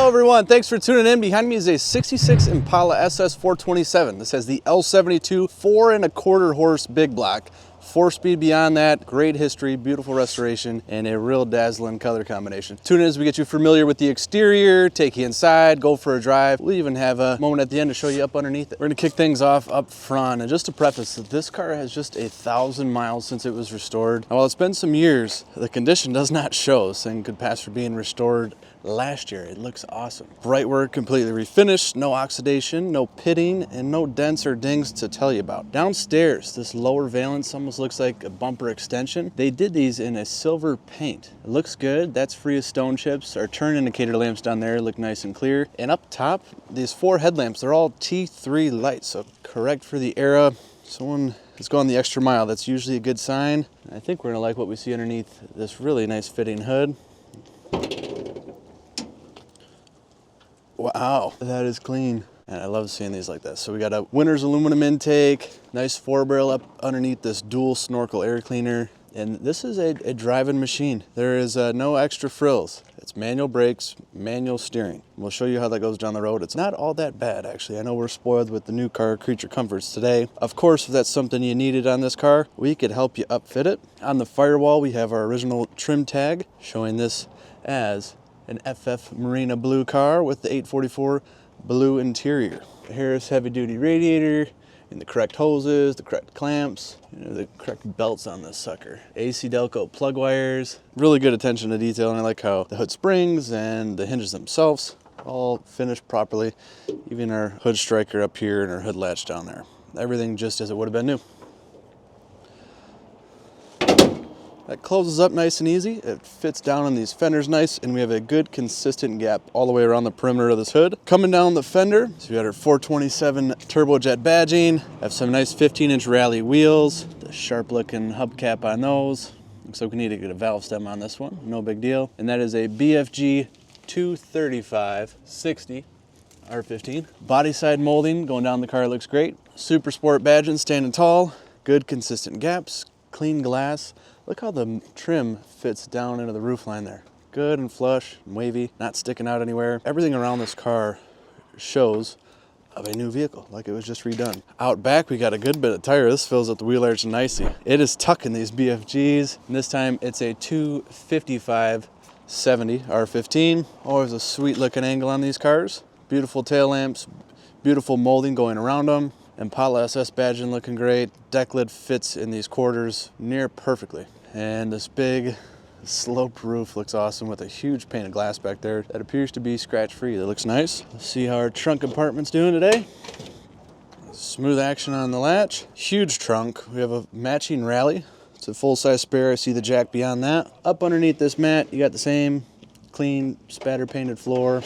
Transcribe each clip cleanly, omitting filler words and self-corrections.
Hello everyone, thanks for tuning in. Behind me is a 66 Impala SS 427. This has the L72 4.25 horse big block. 4-speed beyond that, great history, beautiful restoration, and a real dazzling color combination. Tune in as we get you familiar with the exterior, take you inside, go for a drive. We'll even have a moment at the end to show you up underneath it. We're gonna kick things off up front, and just to preface, this car has just 1,000 miles since it was restored. And while it's been some years, the condition does not show. This thing could pass for being restored last year. It looks awesome. Bright work, completely refinished, no oxidation, no pitting, and no dents or dings to tell you about. Downstairs, this lower valance almost looks like a bumper extension. They did these in a silver paint. It looks good. That's free of stone chips. Our turn indicator lamps down there look nice and clear. And up top, these 4 headlamps, they're all T3 lights, so correct for the era. Someone has gone the extra mile. That's usually a good sign. I think we're gonna like what we see underneath this really nice fitting hood. Wow, that is clean. And I love seeing these like this. So we got a winner's aluminum intake, nice 4-barrel up underneath this dual snorkel air cleaner. And this is a driving machine. There is no extra frills. It's manual brakes, manual steering. We'll show you how that goes down the road. It's not all that bad, actually. I know we're spoiled with the new car creature comforts today. Of course, if that's something you needed on this car, we could help you upfit it. On the firewall, we have our original trim tag showing this as an FF Marina Blue car with the 844 blue interior. The Harris heavy duty radiator, and the correct hoses, the correct clamps, the correct belts on this sucker. AC Delco plug wires, really good attention to detail, and I like how the hood springs and the hinges themselves all finished properly. Even our hood striker up here and our hood latch down there. Everything just as it would have been new. That closes up nice and easy. It fits down in these fenders nice, and we have a good consistent gap all the way around the perimeter of this hood. Coming down the fender, so we got our 427 turbojet badging, have some nice 15-inch rally wheels, the sharp looking hubcap on those. Looks like we need to get a valve stem on this one, no big deal. And that is a BFG 235/60 R15. Body side molding going down the car looks great. Super Sport badging standing tall, good consistent gaps, clean glass. Look how the trim fits down into the roofline there. Good and flush and wavy, not sticking out anywhere. Everything around this car shows of a new vehicle, like it was just redone. Out back, we got a good bit of tire. This fills up the wheel arch nicely. It is tucking these BFGs, and this time it's a 255/70 R15. Always a sweet looking angle on these cars. Beautiful tail lamps, beautiful molding going around them. Impala SS badging looking great. Deck lid fits in these quarters near perfectly. And this big sloped roof looks awesome with a huge pane of glass back there that appears to be scratch free. That looks nice. Let's see how our trunk compartment's doing today. Smooth action on the latch. Huge trunk. We have a matching rally. It's a full-size spare. I see the jack beyond that. Up underneath this mat, you got the same clean spatter painted floor.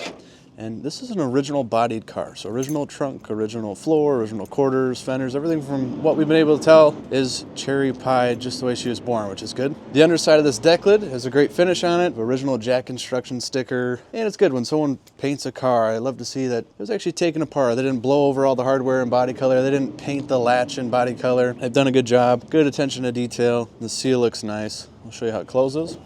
And this is an original bodied car. So original trunk, original floor, original quarters, fenders, everything from what we've been able to tell is cherry pie just the way she was born, which is good. The underside of this deck lid has a great finish on it, original jack construction sticker. And it's good when someone paints a car. I love to see that it was actually taken apart. They didn't blow over all the hardware and body color. They didn't paint the latch in body color. They've done a good job. Good attention to detail. The seal looks nice. I'll show you how it closes.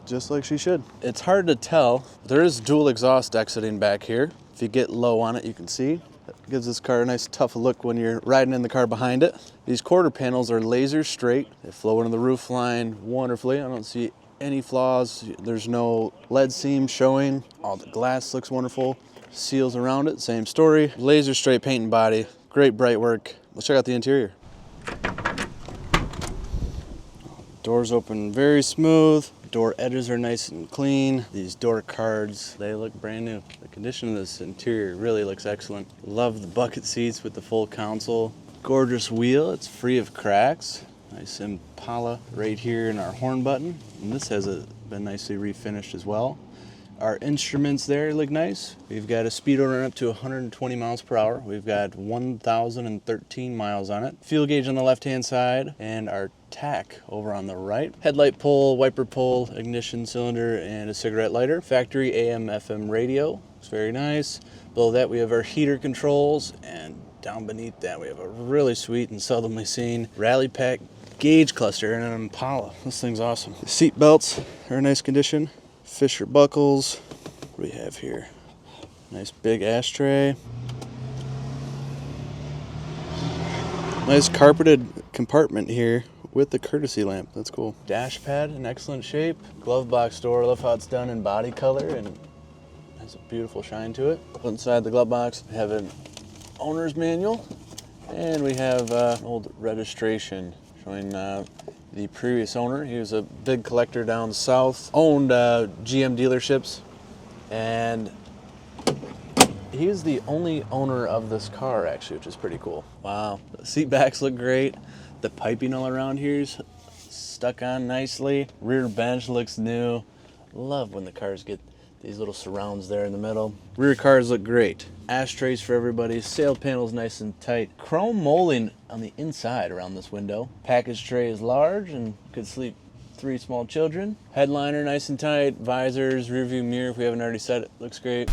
Just like she should. It's hard to tell. There is dual exhaust exiting back here. If you get low on it, you can see. That gives this car a nice tough look when you're riding in the car behind it. These quarter panels are laser straight. They flow into the roof line wonderfully. I don't see any flaws. There's no lead seam showing. All the glass looks wonderful. Seals around it, same story. Laser straight paint and body. Great bright work. Let's check out the interior. Doors open very smooth. Door edges are nice and clean. These door cards, they look brand new. The condition of this interior really looks excellent. Love the bucket seats with the full console. Gorgeous wheel, it's free of cracks. Nice Impala right here in our horn button. And this has been nicely refinished as well. Our instruments there look nice. We've got a speedometer up to 120 miles per hour. We've got 1,013 miles on it. Fuel gauge on the left-hand side, and our tack over on the right. Headlight pole, wiper pole, ignition cylinder, and a cigarette lighter. Factory AM/FM radio. Looks very nice. Below that we have our heater controls, and down beneath that we have a really sweet and seldomly seen rally pack gauge cluster in an Impala. This thing's awesome. The seat belts are in nice condition. Fisher buckles. What do we have here? Nice big ashtray. Nice carpeted compartment here with the courtesy lamp. That's cool. Dash pad in excellent shape. Glove box door. Love how it's done in body color and has a beautiful shine to it. Inside the glove box, we have an owner's manual, and we have an old registration showing the previous owner. He was a big collector down south, owned GM dealerships, and he is the only owner of this car, actually, which is pretty cool. Wow, the seat backs look great. The piping all around here is stuck on nicely. Rear bench looks new. Love when the cars get these little surrounds there in the middle. Rear cars look great. Ashtrays for everybody. Sail panels nice and tight. Chrome molding on the inside around this window. Package tray is large and could sleep 3 small children. Headliner nice and tight. Visors, rear view mirror, if we haven't already said it, looks great.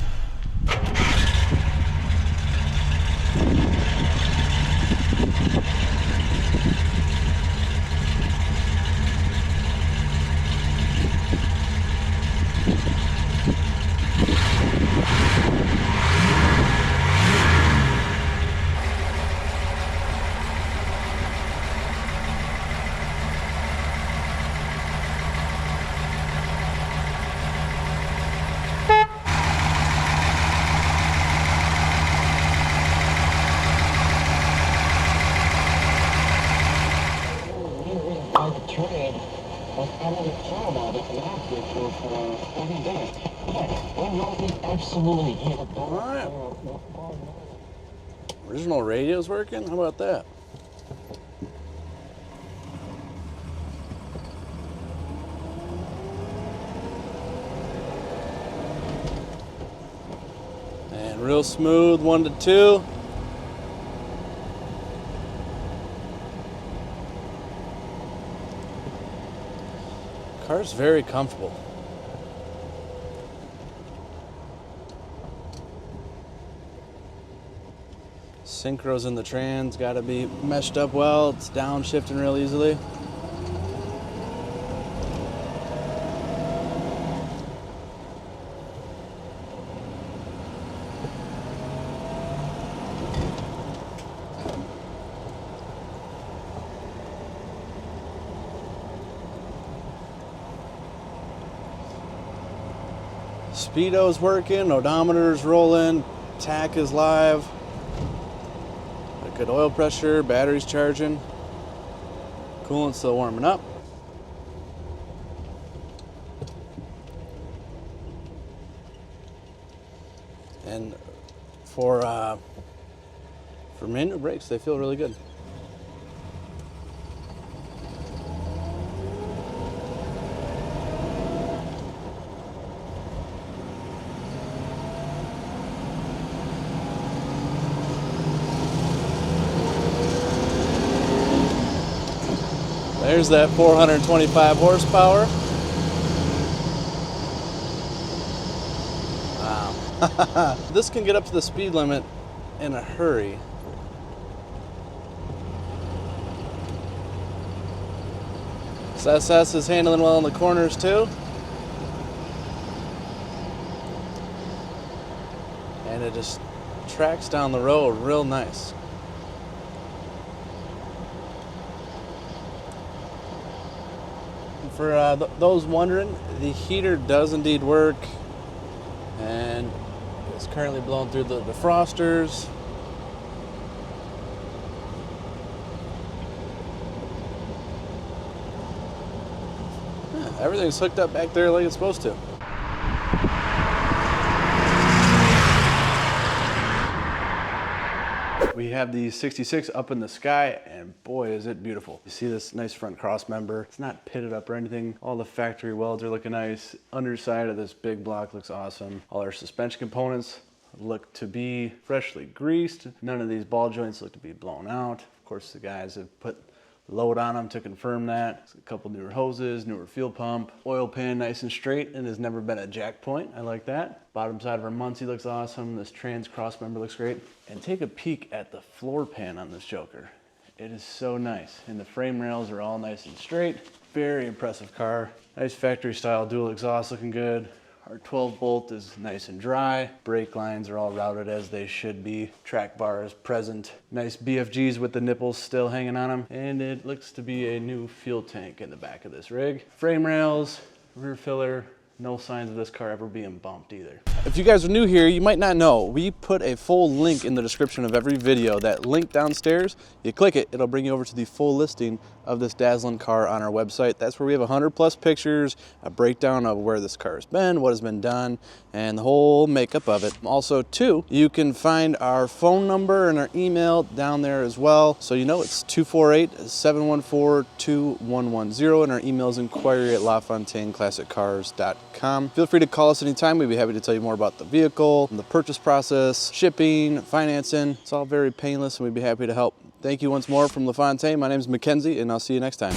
Alright. Original radio's working? How about that? And real smooth, 1 to 2. Car's very comfortable. Synchros in the trans, gotta be meshed up well. It's downshifting real easily. Speedo's working, odometer's rolling, tach is live. Good oil pressure, battery's charging. Coolant's still warming up. And for manual brakes, they feel really good. There's that 425 horsepower. Wow. This can get up to the speed limit in a hurry. This SS is handling well in the corners too. And it just tracks down the road real nice. For those wondering, the heater does indeed work, and it's currently blowing through the defrosters. Yeah, everything's hooked up back there like it's supposed to. We have the 66 up in the sky, and boy is it beautiful. You see this nice front cross member. It's not pitted up or anything. All the factory welds are looking nice. Underside of this big block looks awesome. All our suspension components look to be freshly greased. None of these ball joints look to be blown out. Of course, the guys have put load on them to confirm that. A couple newer hoses, newer fuel pump, oil pan nice and straight, and has never been a jack point. I like that. Bottom side of our Muncie looks awesome. This trans cross member looks great. And take a peek at the floor pan on this Joker. It is so nice. And the frame rails are all nice and straight. Very impressive car. Nice factory style dual exhaust, looking good. Our 12 bolt is nice and dry. Brake lines are all routed as they should be. Track bar is present. Nice BFGs with the nipples still hanging on them. And it looks to be a new fuel tank in the back of this rig. Frame rails, rear filler, no signs of this car ever being bumped either. If you guys are new here, you might not know, we put a full link in the description of every video. That link downstairs, you click it, it'll bring you over to the full listing of this dazzling car on our website. That's where we have 100+ pictures, a breakdown of where this car has been, what has been done, and the whole makeup of it. Also, too, you can find our phone number and our email down there as well. So you know it's 248-714-2110, and our email is inquiry@LaFontaineClassicCars.com. Feel free to call us anytime. We'd be happy to tell you more about the vehicle, the purchase process, shipping, financing. It's all very painless, and we'd be happy to help. Thank you once more from Lafontaine. My name is Mackenzie, and I'll see you next time.